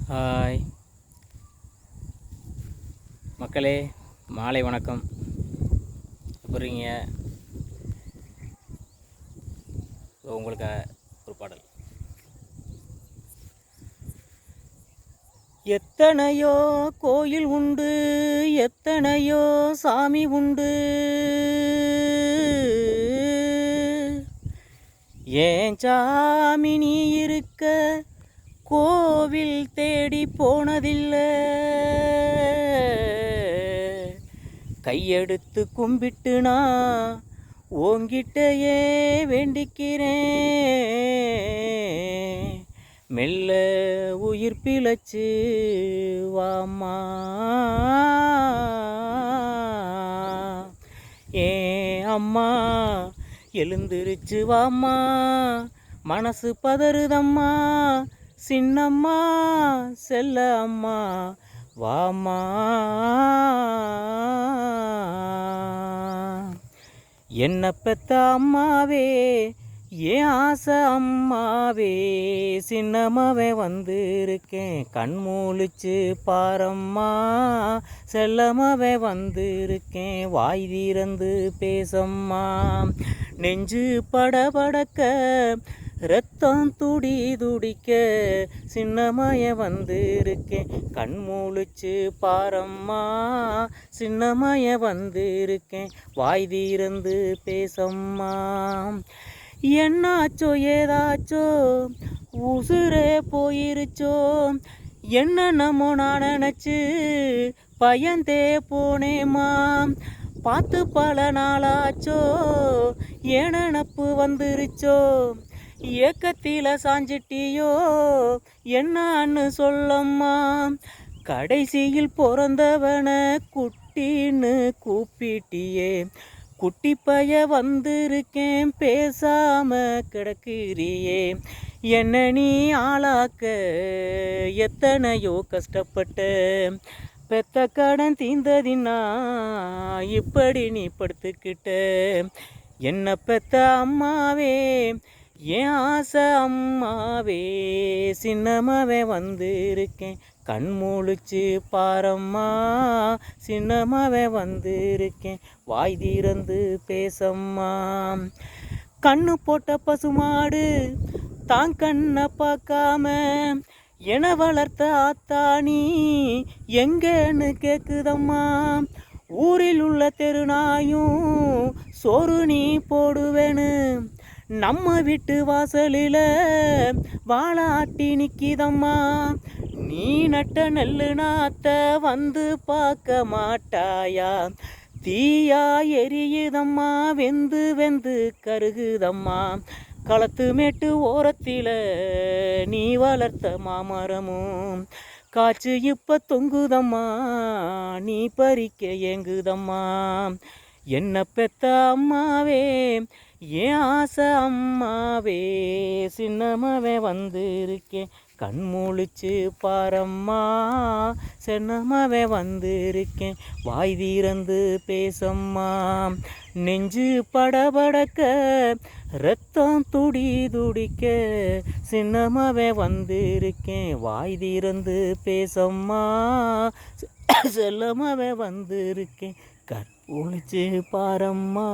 Hi மக்களே, மாலை வணக்கம். எப்படிங்க? உங்களுக்கு ஒரு பாடல். எத்தனையோ கோயில் உண்டு, எத்தனையோ சாமி உண்டு, ஏன் சாமி நீ இருக்க கோவில் தேடி போனதில்லை. கையெடுத்து கும்பிட்டு நான் உங்கிட்டயே வேண்டிக்கிறேன். மெல்ல உயிர் பிழைச்சு வாம்மா, ஏன் அம்மா எழுந்திருச்சு வாம்மா, மனசு பதறுதம்மா, சின்னம்மா செல்ல அம்மா வாம்மா. என்ன பெத்த அம்மாவே, ஏன் ஆசை அம்மாவே, சின்னம்மாவே வந்திருக்கேன், கண்மூழிச்சு பாரம்மா, செல்லம்மாவே வந்திருக்கேன், வாய் திறந்து பேசம்மா. நெஞ்சு படபடக்க ரத்தம் துடி துடிக்க, சின்னமய வந்திருக்கேன், கண்மூழிச்சு பாரம்மா, சின்னமய வந்திருக்கேன், வாய் திறந்து பேசம்மா. என்னாச்சோ ஏதாச்சோ உசுரே போயிருச்சோ, என்னென்னமோ நான் நினச்சி பயந்தே போனேம்மா. பார்த்து பல நாளாச்சோ ஏன் நினப்பு வந்துருச்சோ, ஏக்கத்தில சாஞ்சிட்டியோ என்னான்னு சொல்லம்மா. கடைசியில் பிறந்தவன குட்டின்னு கூப்பிட்டியே, குட்டி பைய வந்திருக்கேன் பேசாம கிடக்குறியே. என்ன நீ ஆளாக்க எத்தனையோ கஷ்டப்பட்ட, பெத்த கடன் தீந்ததின்னா இப்படி நீ படுத்துக்கிட்ட. என்ன பெத்த அம்மாவே, ஏன் ஆசை அம்மாவே, சின்னமாவே வந்திருக்கேன், கண்மூழிச்சு பாரம்மா, சின்னமாவே வந்திருக்கேன், வாய் திறந்து பேசம்மா. கண்ணு போட்ட பசுமாடு தான் கண்ணை பார்க்காம என வளர்த்த ஆத்தாணி எங்கன்னு கேக்குதம்மா. ஊரில் உள்ள தெருநாயும் சோறு நீ போடுவேன்னு நம்ம வீட்டு வாசலில் வாழாட்டி நிற்கிதம்மா. நீ நட்ட நெல்லு நாத்த வந்து பார்க்க மாட்டாயா, தீயா எரியுதம்மா, வெந்து வெந்து கருகுதம்மா. களத்து மேட்டு ஓரத்தில் நீ வளர்த்த மாமரமும் காய்ச்சி இப்ப தொங்குதம்மா, நீ பறிக்க ஏங்குதம்மா. என்ன பெத்த அம்மாவே, ஏன் ஆசை அம்மாவே, சின்னமாவே வந்திருக்கேன், கண்மூழிச்சு பாரம்மா, சின்னமாவே வந்திருக்கேன், வாய் திறந்து பேசம்மா. நெஞ்சு படபடக்க ரத்தம் துடி துடிக்க, சின்னமாவே வந்திருக்கேன், வாய் திறந்து பேசம்மா, செல்லமாவே வந்திருக்கேன், கண்மூழிச்சு பாரம்மா.